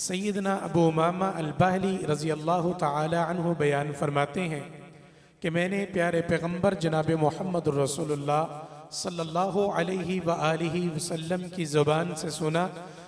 سیدنا ابو امامہ الباہلی رضی اللہ تعالی عنہ بیان فرماتے ہیں کہ میں نے پیارے پیغمبر جناب محمد رسول اللہ صلی اللہ علیہ وآلہ وسلم کی زبان سے سنا،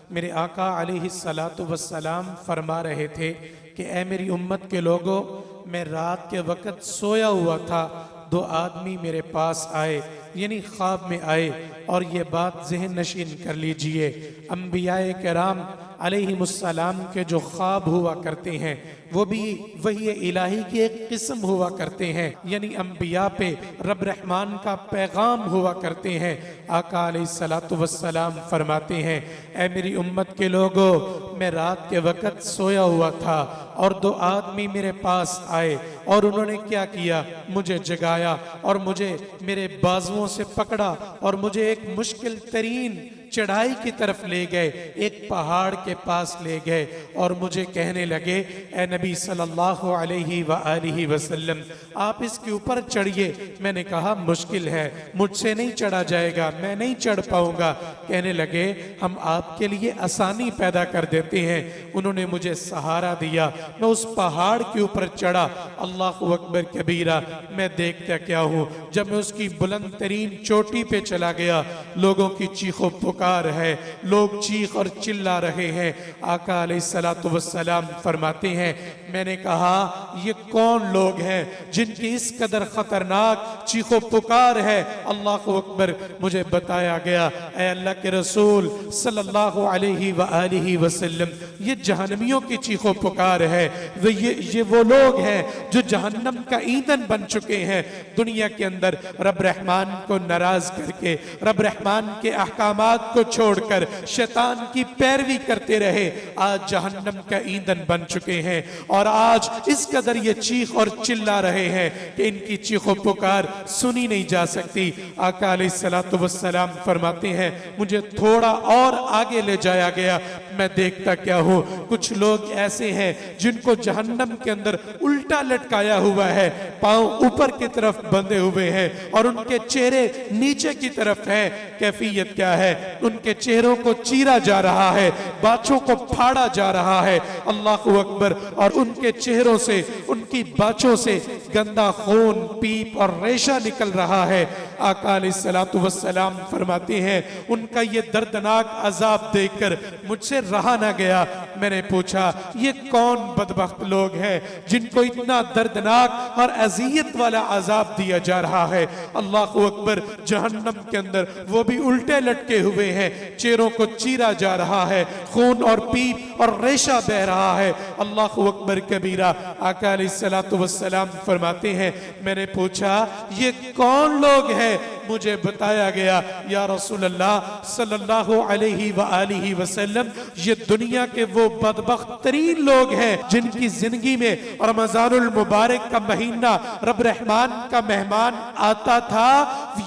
میرے آقا علیہ السلام فرما رہے تھے کہ اے میری امت کے لوگوں، میں رات کے وقت سویا ہوا تھا، دو آدمی میرے پاس آئے، یعنی خواب میں آئے، اور یہ بات ذہن نشین کر لیجئے، انبیاء کرام علیہ السلام کے جو خواب ہوا کرتے ہیں وہ بھی وحی الہی کی ایک قسم ہوا کرتے ہیں، یعنی انبیاء پہ رب رحمان کا پیغام ہوا کرتے ہیں۔ آقا علیہ السلام فرماتے ہیں، اے میری امت کے لوگوں، میں رات کے وقت سویا ہوا تھا اور دو آدمی میرے پاس آئے اور انہوں نے کیا کیا، مجھے جگایا اور مجھے میرے بازوؤں سے پکڑا اور مجھے ایک مشکل ترین چڑھائی کی طرف لے گئے، ایک پہاڑ کے پاس لے گئے اور مجھے کہنے لگے، اے نبی صلی اللہ علیہ وآلہ وسلم، آپ اس کے اوپر چڑھیے۔ میں نے کہا مشکل ہے، مجھ سے نہیں چڑھا جائے گا، میں نہیں چڑھ پاؤں گا۔ کہنے لگے، ہم آپ کے لیے آسانی پیدا کر دیتے ہیں۔ انہوں نے مجھے سہارا دیا، میں اس پہاڑ کے اوپر چڑھا۔ اللہ اکبر کبیرہ، میں دیکھتا کیا ہوں، جب میں اس کی بلند ترین چوٹی پہ چلا گیا، لوگوں کی چیخ و پکار ہے، لوگ چیخ اور چلا رہے ہیں۔ آقا علیہ السلام فرماتے ہیں، میں نے کہا یہ کون لوگ ہیں جن کی اس قدر خطرناک چیخ و پکار ہے؟ اللہ اکبر، مجھے بتایا گیا، اے اللہ کے رسول صلی اللہ علیہ وآلہ وسلم، یہ جہنمیوں کی چیخ و پکار ہے، یہ وہ لوگ ہیں جو جہنم کا ایندھن بن چکے ہیں۔ دنیا کے اندر رب رحمان کو ناراض کر کے، رب رحمان کے احکامات کو چھوڑ کر شیطان کی پیروی کرتے رہے، آج جہنم کا ایندھن بن چکے ہیں، اور آج اس قدر یہ چیخ اور چلا رہے ہیں کہ ان کی چیخ و پکار سنی نہیں جا سکتی۔ آقا علیہ السلام فرماتے ہیں، مجھے تھوڑا اور آگے لے جایا گیا، میں دیکھتا کیا ہوں، کچھ لوگ ایسے ہیں جن کو جہنم کے اندر الٹا لٹکایا ہوا ہے، پاؤں اوپر کی طرف بندھے ہوئے ہیں اور ان کے چہرے نیچے کی طرف ہیں۔ کیفیت کیا ہے؟ ان کے چہروں کو چیرا جا رہا ہے، باچھوں کو پھاڑا جا رہا ہے، اللہ اکبر، اور ان کے چہروں سے، ان کی باچھوں سے گندا خون، پیپ اور ریشہ نکل رہا ہے۔ آقا علیہ السلام فرماتے ہیں، ان کا یہ دردناک عذاب دیکھ کر مجھ سے رہا نہ گیا۔ میں نے پوچھا، یہ کون بدبخت لوگ ہیں جن کو اتنا دردناک اور اذیت والا عذاب دیا جا رہا ہے؟ اللہ اکبر، جہنم کے اندر وہ بھی الٹے لٹکے ہوئے ہیں، چہروں کو چیرا جا رہا ہے، خون اور پیپ اور ریشہ بہ رہا ہے۔ اللہ اکبر کبیرہ۔ آقا علیہ السلام فرماتے ہیں، میں نے پوچھا یہ کون لوگ ہیں؟ مجھے بتایا گیا، یا رسول اللہ صلی اللہ علیہ وآلہ وسلم، یہ دنیا کے وہ بدبخت ترین لوگ ہیں جن کی زندگی میں رمضان المبارک کا مہینہ رب رحمان کا مہمان آتا تھا،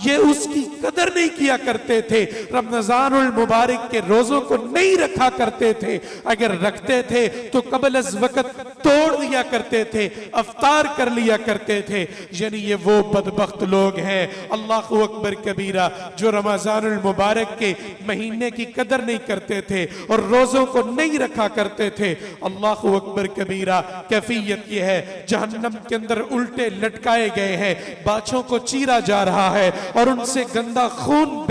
یہ اس کی قدر نہیں کیا کرتے تھے، رمضان المبارک کے روزوں کو نہیں رکھا کرتے تھے، اگر رکھتے تھے تو قبل از وقت توڑ دیا کرتے تھے، افطار کر لیا کرتے تھے۔ یعنی یہ وہ بدبخت لوگ ہیں، اللہ اکبر کبیرہ، جو رمضان المبارک کے مہینے کی قدر نہیں کرتے تھے اور روزوں کو نہیں رکھا کرتے تھے۔ اللہ اکبر کبیرہ۔ کیفیت یہ ہے، جہنم کے اندر الٹے لٹکائے گئے ہیں، باچھوں کو چیرا جا رہا ہے اور ان سے گندا خون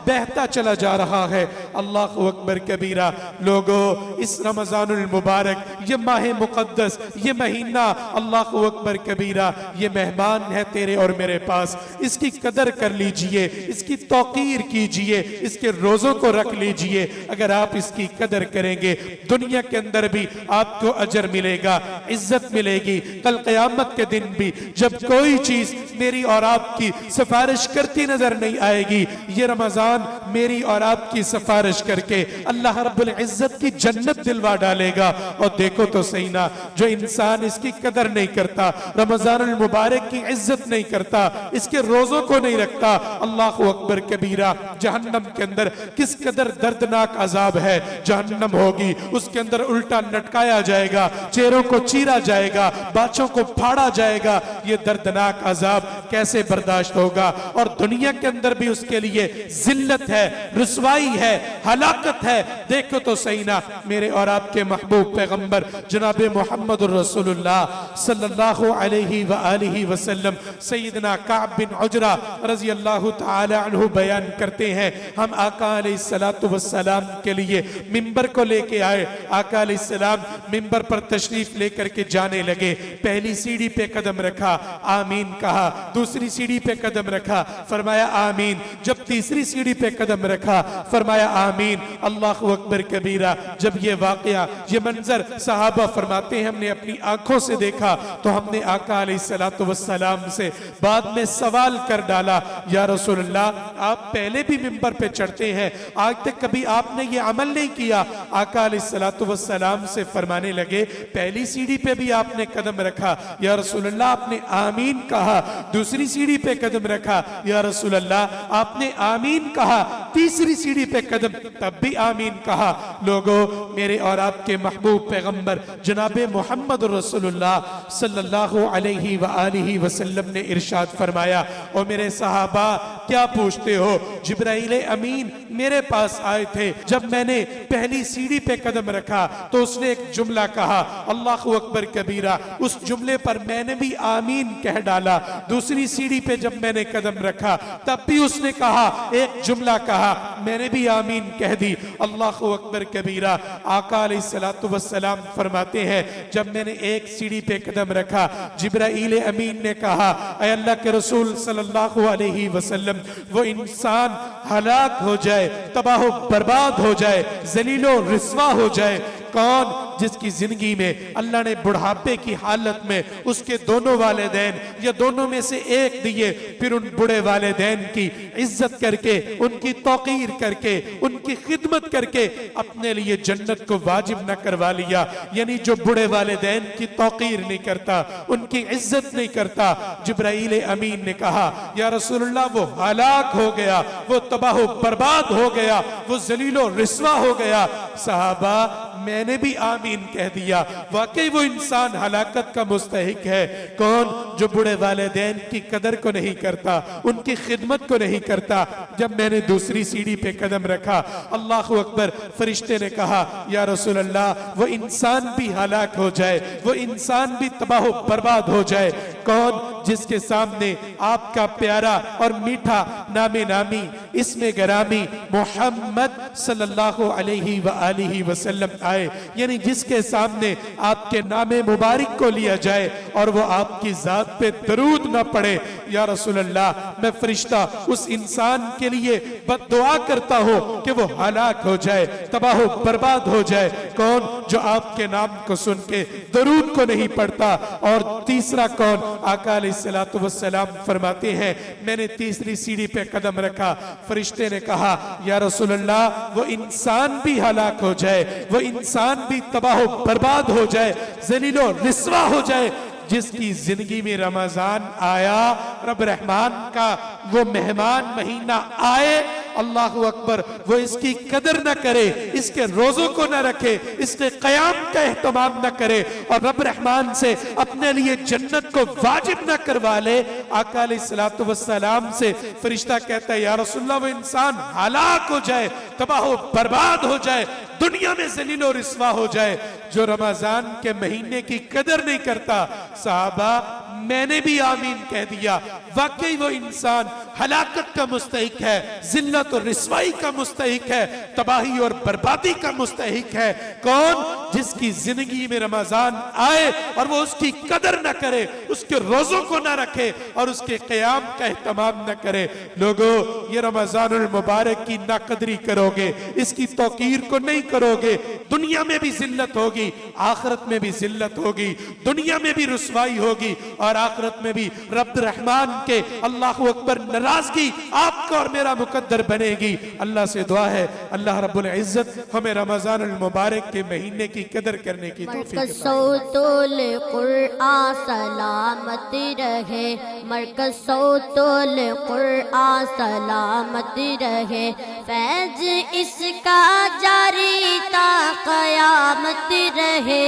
بہتا چلا جا رہا ہے۔ اللہ اکبر کبیرہ۔ لوگوں، اس رمضان المبارک، یہ ماہ مقدس، یہ مہینہ، اللہ اکبر کبیرہ، یہ مہمان ہے تیرے اور میرے پاس، اس کی قدر کر لیجئے، اس کی توقیر کیجئے، اس کے روزوں کو رکھ لیجئے۔ اگر آپ اس کی قدر کریں گے، دنیا کے اندر بھی آپ کو اجر ملے گا، عزت ملے گی، کل قیامت کے دن بھی جب کوئی چیز میری اور آپ کی سفارش کرتی نظر نہیں آئے گی، یہ رمضان میری اور آپ کی سفارش کر کے اللہ رب العزت کی جنت دلوا ڈالے گا۔ اور دیکھو تو صحیح نا، جو انسان اس کی قدر نہیں کرتا، رمضان المبارک کی عزت نہیں کرتا، اس کے روزوں کو نہیں رکھتا، اللہ اکبر کبیرہ، جہنم کے اندر کس قدر دردناک عذاب ہے۔ جہنم ہوگی، اس کے اندر الٹا لٹکایا جائے گا، چہروں کو چیرا جائے گا، باچھوں کو پھاڑا جائے گا۔ یہ دردناک عذاب کیسے برداشت ہوگا؟ اور دنیا کے اندر بھی اس کے لیے ذلت ہے، رسوائی ہے، ہلاکت ہے۔ دیکھو تو صحیح نا میرے اور آپ کے محبوب پیغمبر جناب محمد رسول اللہ صلی اللہ علیہ وآلہ وسلم سیدنا کعب بن عجرہ رضی اللہ تعالی عنہ بیان کرتے ہیں، ہم آقا علیہ السلام کے لیے منبر کو لے کے آئے۔ آقا علیہ السلام منبر پر تشریف لے کر کے جانے لگے، پہلی سیڑھی پہ قدم رکھا، آمین کہا، دوسری سیڑھی پہ قدم رکھا، فرمایا آمین، جب تیسری سیڑھی پہ قدم رکھا فرمایا آمین، اللہ اکبر کبیرہ۔ جب یہ واقعہ، یہ منظر صحابہ فرماتے ہیں ہم نے اپنی آنکھوں سے دیکھا تو ہم نے آقا علیہ السلام سے بعد میں سوال کر ڈالا، یا رسول اللہ آپ پہلے بھی منبر پہ چڑھتے ہیں، آج تک کبھی آپ نے یہ عمل نہیں کیا؟ آقا علیہ السلام سے فرمانے لگے پہلی سیڑھی پہ بھی آپ نے قدم رکھا، یا رسول اللہ آپ نے آمین کہا، دوسری سیڑھی پہ قدم رکھا، یا رسول اللہ آپ نے آمین کہا، تیسری سیڑھی پہ قدم، تب بھی آمین کہا۔ لوگوں، میرے اور آپ کے محبوب پیغمبر جناب محمد رسول اللہ صلی اللہ علیہ وآلہ وسلم نے ارشاد فرمایا، او میرے صحابہ کیا پوچھتے ہو؟ جبرائیل امین میرے پاس آئے تھے، جب میں نے پہلی سیڑھی پہ قدم رکھا تو اس نے ایک جملہ کہا، اللہ اکبر کبیرہ، اس جملے پر میں نے بھی آمین کہہ ڈالا۔ دوسری سیڑھی پہ جب میں نے قدم رکھا تب بھی اس نے کہا، ایک جملہ کہا، میں نے بھی آمین کہہ دی، اللہ اکبر کبیرہ۔ آقا علیہ السلام فرماتے ہیں جب میں نے ایک سیڑھی پہ قدم رکھا جبرائیل امین نے کہا، اے اللہ کے رسول صلی اللہ علیہ وسلم، وہ انسان ہلاک ہو جائے، تباہ و برباد ہو جائے، ذلیل و رسوا ہو جائے، کون؟ جس کی زندگی میں اللہ نے بڑھاپے کی حالت میں اس کے دونوں والدین یا دونوں میں سے ایک دیے، پھر ان بڑے والدین کی عزت کر کے، ان کی توقیر کر کے، ان کی خدمت کر کے اپنے لیے جنت کو واجب نہ کروا لیا، یعنی جو بڑے والدین کی توقیر نہیں کرتا، ان کی عزت نہیں کرتا، جبرائیل امین نے کہا یا رسول اللہ وہ ہلاک ہو گیا، وہ تباہ و برباد ہو گیا، وہ ذلیل و رسوا ہو گیا۔ صحابہ میں نے بھی آمین کہہ دیا، واقعی وہ انسان ہلاکت کا مستحق ہے۔ کون؟ جو بڑے والدین کی قدر کو نہیں کرتا، ان کی خدمت کو نہیں کرتا۔ جب میں نے دوسری سیڑھی پہ قدم رکھا، اللہ اکبر، فرشتے نے کہا یا رسول اللہ وہ انسان بھی ہلاک ہو جائے، وہ انسان بھی تباہ و برباد ہو جائے۔ کون؟ جس کے سامنے آپ کا پیارا اور میٹھا نام نامی، اسم گرامی محمد صلی اللہ علیہ وآلہ وسلم آئے، یعنی جس کے سامنے آپ کے نام مبارک کو لیا جائے اور وہ آپ کی ذات پہ درود نہ پڑے۔ یا رسول اللہ میں فرشتہ اس انسان کے لیے بد دعا کرتا ہوں کہ وہ ہلاک ہو جائے، تباہ و برباد ہو جائے۔ کون؟ جو آپ کے نام کو سن کے درود کو نہیں پڑھتا۔ اور تیسرا کون؟ آقا علیہ السلام فرماتے ہیں میں نے تیسری سیڑھی پہ قدم رکھا، فرشتے نے کہا یا رسول اللہ وہ انسان بھی ہلاک ہو جائے، وہ انسان بھی تباہ و برباد ہو جائے، ذلیل و رسوا ہو جائے، جس کی زندگی میں رمضان آیا، رب رحمان کا وہ مہمان مہینہ آئے، اللہ اکبر، وہ اس کی قدر نہ کرے، اس کے روزوں کو نہ رکھے، اس کے قیام کا اہتمام نہ کرے اور رب رحمان سے اپنے لیے جنت کو واجب نہ کروا لے۔ آقا علیہ السلام سے فرشتہ کہتا ہے یا رسول اللہ وہ انسان ہلاک ہو جائے، تباہ و برباد ہو جائے، دنیا میں ذلیل و رسوا ہو جائے، جو رمضان کے مہینے کی قدر نہیں کرتا۔ صحابہ میں نے بھی آمین کہہ دیا، واقعی وہ انسان ہلاکت کا مستحق ہے، ذلت اور رسوائی کا مستحق ہے، تباہی اور بربادی کا مستحق ہے۔ کون؟ جس کی زندگی میں رمضان آئے اور وہ اس کی قدر نہ کرے، اس کے روزوں کو نہ رکھے اور اس کے قیام کا اہتمام نہ کرے۔ لوگوں، یہ رمضان المبارک کی ناقدری کرو گے، اس کی توقیر کو نہیں کرو گے، دنیا میں بھی ذلت ہوگی، آخرت میں بھی ذلت ہوگی، دنیا میں بھی رسوائی ہوگی اور آخرت میں بھی رب رحمان کے اللہ اکبر ناراضگی آپ کا اور میرا مقدر بنے گی۔ اللہ سے دعا ہے اللہ رب العزت ہمیں رمضان المبارک کے مہینے کی قدر کرنے کی توفیق عطا فرمائے۔ مرکز صوت القرآن سلامت رہے، مرکز صوت القرآن سلامت رہے، فیض اس کا جاری تا قیامت رہے،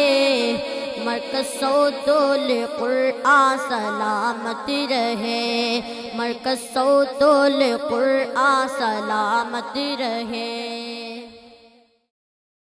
مرکز صوت القرآن سلامت رہے، مرکز صوت القرآن سلامت رہے۔